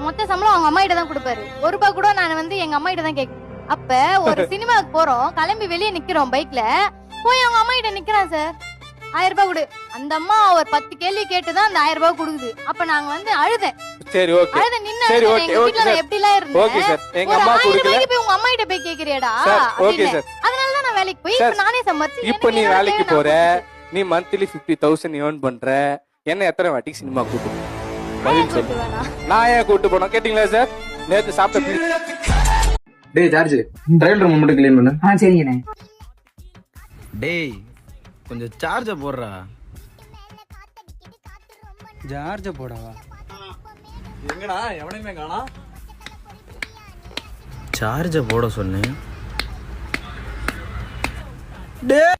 மொத்த சம்பளம் அவங்க அம்மா கிட்ட தான் கொடுப்பாரு. ₹1 கூட நான் வந்து எங்க அம்மா கிட்ட தான் கேட்க. அப்ப ஒரு சினிமாவுக்கு போறோம், கிளம்பி வெளியே நிக்கிறோம் பைக்ல, போய் அவங்க அம்மா கிட்ட நிக்கிறான் சார், ₹1000 கொடு. அந்த அம்மா ஒரு 10 கேள்வி கேட்டுதான் அந்த ₹1000 கொடுக்குது. அப்ப நாங்க வந்து அழுதேன். சரி ஓகே அழுத நின்னு சரி எங்க ஓகே வீட்ல நான் எப்படி எல்லாம் இருந்தேன். ஓகே சார் எங்க ஒரு அம்மா 1000 கொடுக்கல ரூபாய்க்கு போய் உங்க அம்மா கிட்ட போய் கேக்குறியடா சார் ஓகே அப்படின்னு. சார் அதனாலதான் நான் வேலைக்கு போய் இப்ப நானே சம்பாரிச்சு இப்போ நீ வேலைக்கு போற, நீ மந்த்லி 50,000 ஏர்ன் பண்ற, என்ன எத்தனை வாட்டி சினிமா கூட்டு பதில் சொல்லு. நான் ஏன் கூட்டு போனோம் கேட்டீங்களா சார்? நேத்து சாப்பிட்ட டேய் ஜார்ஜ், டிரைவர் ரூம் மட்டும் க்ளீன் பண்ணு. சரிங்கண்ணே. டேய் கொஞ்சம் சார்ஜ போடுறா. ஜார்ஜ போடவா? எங்கடா எவனையுமே காணா. சார்ஜ போட சொன்னேன். டேய்